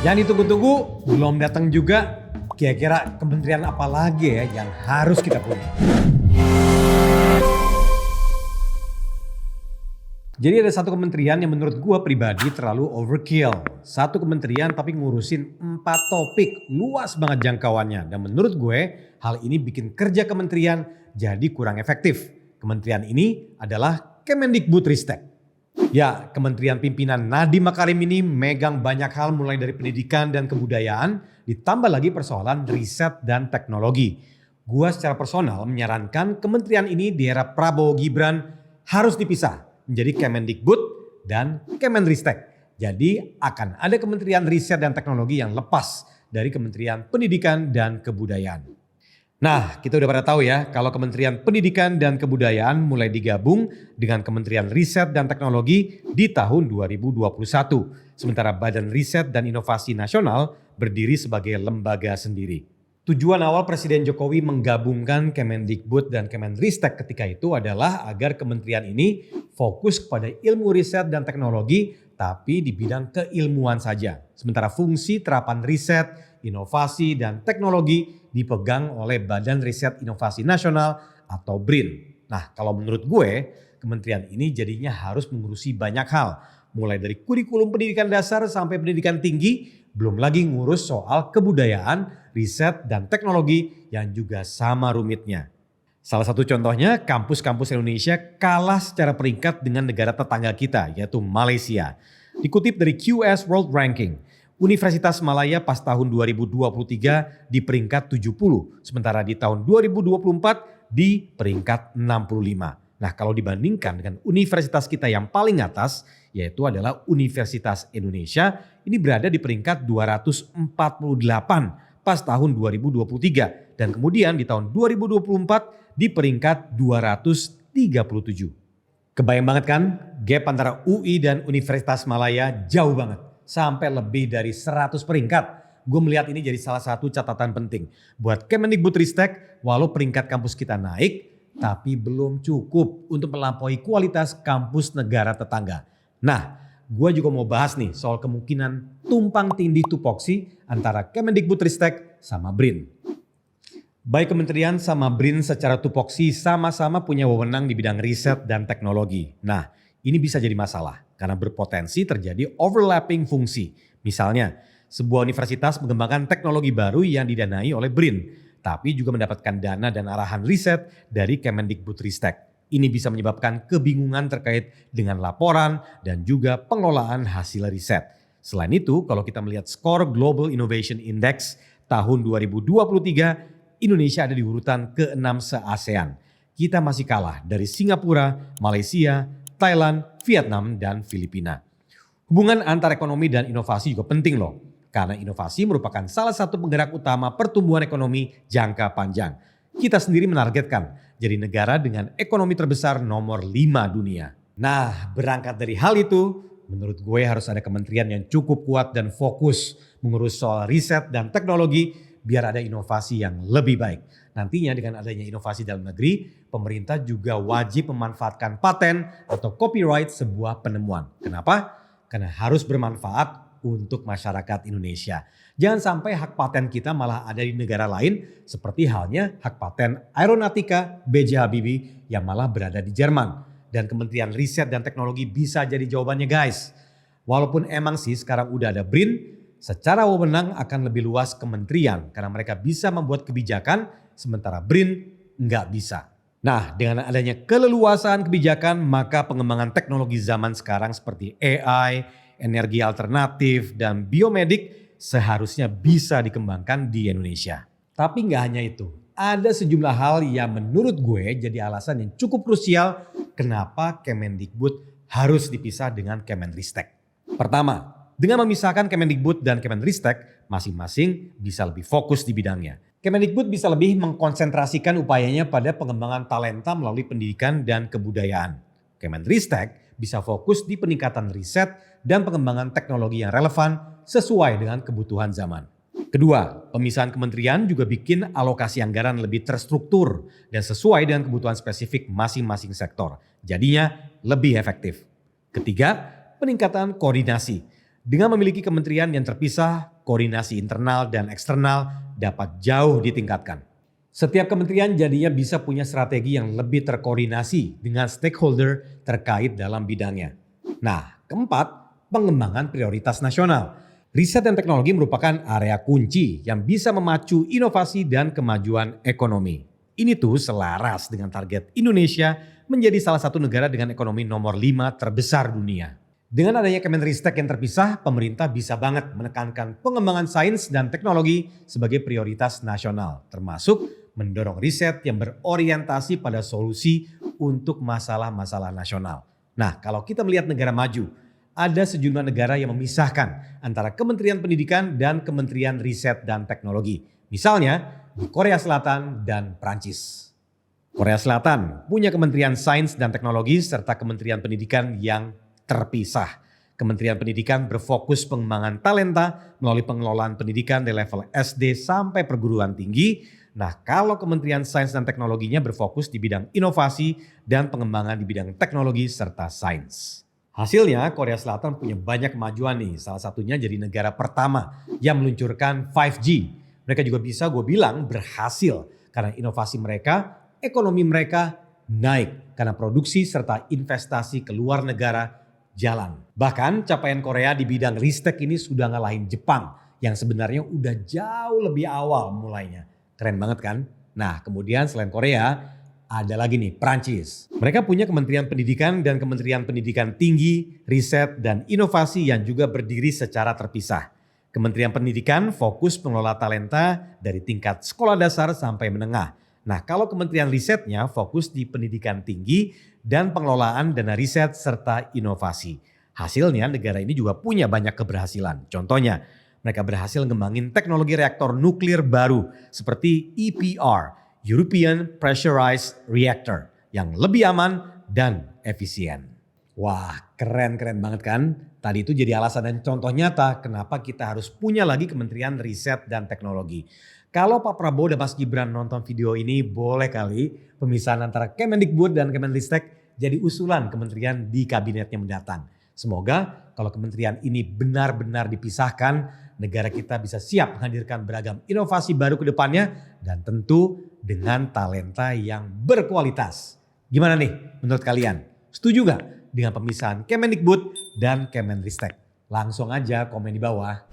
Yang ditunggu-tunggu belum datang juga. Kira-kira kementerian apa lagi ya yang harus kita punya? Jadi ada satu kementerian yang menurut gue pribadi terlalu overkill. Satu kementerian tapi ngurusin 4 topik, luas banget jangkauannya. Dan menurut gue hal ini bikin kerja kementerian jadi kurang efektif. Kementerian ini adalah Kemendikbudristek. Ya, kementerian pimpinan Nadiem Makarim ini megang banyak hal mulai dari pendidikan dan kebudayaan, ditambah lagi persoalan riset dan teknologi. Gua secara personal menyarankan kementerian ini di era Prabowo Gibran harus dipisah menjadi Kemendikbud dan Kemenristek. Jadi akan ada kementerian riset dan teknologi yang lepas dari kementerian pendidikan dan kebudayaan. Nah, kita udah pada tahu ya kalau Kementerian Pendidikan dan Kebudayaan mulai digabung dengan Kementerian Riset dan Teknologi di tahun 2021. Sementara Badan Riset dan Inovasi Nasional berdiri sebagai lembaga sendiri. Tujuan awal Presiden Jokowi menggabungkan Kemendikbud dan Kemenristek ketika itu adalah agar kementerian ini fokus kepada ilmu riset dan teknologi tapi di bidang keilmuan saja. Sementara fungsi terapan riset, inovasi dan teknologi dipegang oleh Badan Riset Inovasi Nasional atau BRIN. Nah, kalau menurut gue, kementerian ini jadinya harus mengurusi banyak hal. Mulai dari kurikulum pendidikan dasar sampai pendidikan tinggi, belum lagi ngurus soal kebudayaan, riset, dan teknologi yang juga sama rumitnya. Salah satu contohnya, kampus-kampus Indonesia kalah secara peringkat dengan negara tetangga kita, yaitu Malaysia. Dikutip dari QS World Ranking, Universitas Malaya pas tahun 2023 di peringkat 70, sementara di tahun 2024 di peringkat 65. Nah, kalau dibandingkan dengan universitas kita yang paling atas, yaitu adalah Universitas Indonesia, ini berada di peringkat 248 pas tahun 2023 dan kemudian di tahun 2024 di peringkat 237. Kebayang banget kan, gap antara UI dan Universitas Malaya jauh banget. Sampai lebih dari 100 peringkat. Gue melihat ini jadi salah satu catatan penting. Buat Kemendikbudristek, walau peringkat kampus kita naik, tapi belum cukup untuk melampaui kualitas kampus negara tetangga. Nah, gue juga mau bahas nih soal kemungkinan tumpang tindih tupoksi antara Kemendikbudristek sama BRIN. Baik kementerian sama BRIN secara tupoksi sama-sama punya wewenang di bidang riset dan teknologi. Nah, ini bisa jadi masalah karena berpotensi terjadi overlapping fungsi. Misalnya, sebuah universitas mengembangkan teknologi baru yang didanai oleh BRIN, tapi juga mendapatkan dana dan arahan riset dari Kemendikbudristek. Ini bisa menyebabkan kebingungan terkait dengan laporan dan juga pengelolaan hasil riset. Selain itu, kalau kita melihat skor Global Innovation Index tahun 2023, Indonesia ada di urutan ke-6 se-ASEAN. Kita masih kalah dari Singapura, Malaysia, Thailand, Vietnam, dan Filipina. Hubungan antar ekonomi dan inovasi juga penting loh. Karena inovasi merupakan salah satu penggerak utama pertumbuhan ekonomi jangka panjang. Kita sendiri menargetkan jadi negara dengan ekonomi terbesar nomor 5 dunia. Nah, berangkat dari hal itu, menurut gue harus ada kementerian yang cukup kuat dan fokus mengurus soal riset dan teknologi biar ada inovasi yang lebih baik. Nantinya dengan adanya inovasi dalam negeri, pemerintah juga wajib memanfaatkan paten atau copyright sebuah penemuan. Kenapa? Karena harus bermanfaat untuk masyarakat Indonesia. Jangan sampai hak paten kita malah ada di negara lain seperti halnya hak paten Aeronautika B.J. Habibie yang malah berada di Jerman. Dan Kementerian Riset dan Teknologi bisa jadi jawabannya guys. Walaupun emang sih sekarang udah ada BRIN, secara wewenang akan lebih luas kementerian karena mereka bisa membuat kebijakan sementara BRIN nggak bisa. Nah, dengan adanya keleluasaan kebijakan maka pengembangan teknologi zaman sekarang seperti AI, energi alternatif dan biomedik seharusnya bisa dikembangkan di Indonesia. Tapi nggak hanya itu, ada sejumlah hal yang menurut gue jadi alasan yang cukup krusial kenapa Kemendikbud harus dipisah dengan Kemenristek. Pertama, dengan memisahkan Kemendikbud dan Kemenristek, masing-masing bisa lebih fokus di bidangnya. Kemendikbud bisa lebih mengkonsentrasikan upayanya pada pengembangan talenta melalui pendidikan dan kebudayaan. Kemenristek bisa fokus di peningkatan riset dan pengembangan teknologi yang relevan sesuai dengan kebutuhan zaman. Kedua, pemisahan kementerian juga bikin alokasi anggaran lebih terstruktur dan sesuai dengan kebutuhan spesifik masing-masing sektor. Jadinya lebih efektif. Ketiga, peningkatan koordinasi. Dengan memiliki kementerian yang terpisah, koordinasi internal dan eksternal dapat jauh ditingkatkan. Setiap kementerian jadinya bisa punya strategi yang lebih terkoordinasi dengan stakeholder terkait dalam bidangnya. Nah, keempat, pengembangan prioritas nasional. Riset dan teknologi merupakan area kunci yang bisa memacu inovasi dan kemajuan ekonomi. Ini tuh selaras dengan target Indonesia menjadi salah satu negara dengan ekonomi nomor 5 terbesar dunia. Dengan adanya Kemenristek yang terpisah, pemerintah bisa banget menekankan pengembangan sains dan teknologi sebagai prioritas nasional, termasuk mendorong riset yang berorientasi pada solusi untuk masalah-masalah nasional. Nah, kalau kita melihat negara maju, ada sejumlah negara yang memisahkan antara Kementerian Pendidikan dan Kementerian Riset dan Teknologi. Misalnya di Korea Selatan dan Prancis. Korea Selatan punya Kementerian Sains dan Teknologi serta Kementerian Pendidikan yang terpisah. Kementerian Pendidikan berfokus pengembangan talenta melalui pengelolaan pendidikan dari level SD sampai perguruan tinggi. Nah, kalau Kementerian Sains dan Teknologinya berfokus di bidang inovasi dan pengembangan di bidang teknologi serta sains. Hasilnya Korea Selatan punya banyak kemajuan nih. Salah satunya jadi negara pertama yang meluncurkan 5G. Mereka juga bisa gue bilang berhasil karena inovasi mereka, ekonomi mereka naik karena produksi serta investasi ke luar negara jalan. Bahkan capaian Korea di bidang ristek ini sudah ngalahin Jepang yang sebenarnya udah jauh lebih awal mulainya. Keren banget kan? Nah, kemudian selain Korea ada lagi nih Prancis. Mereka punya Kementerian Pendidikan dan Kementerian Pendidikan Tinggi, Riset dan Inovasi yang juga berdiri secara terpisah. Kementerian Pendidikan fokus pengelola talenta dari tingkat sekolah dasar sampai menengah. Nah, kalau Kementerian Risetnya fokus di pendidikan tinggi dan pengelolaan dana riset serta inovasi. Hasilnya negara ini juga punya banyak keberhasilan. Contohnya, mereka berhasil ngembangin teknologi reaktor nuklir baru seperti EPR, European Pressurized Reactor, yang lebih aman dan efisien. Wah, keren banget kan? Tadi itu jadi alasan dan contoh nyata kenapa kita harus punya lagi Kementerian Riset dan Teknologi. Kalau Pak Prabowo dan Mas Gibran nonton video ini, boleh kali pemisahan antara Kemendikbud dan Kemenristek jadi usulan kementerian di kabinetnya mendatang. Semoga kalau kementerian ini benar-benar dipisahkan, negara kita bisa siap menghadirkan beragam inovasi baru ke depannya dan tentu dengan talenta yang berkualitas. Gimana nih menurut kalian? Setuju gak dengan pemisahan Kemendikbud dan Kemenristek? Langsung aja komen di bawah.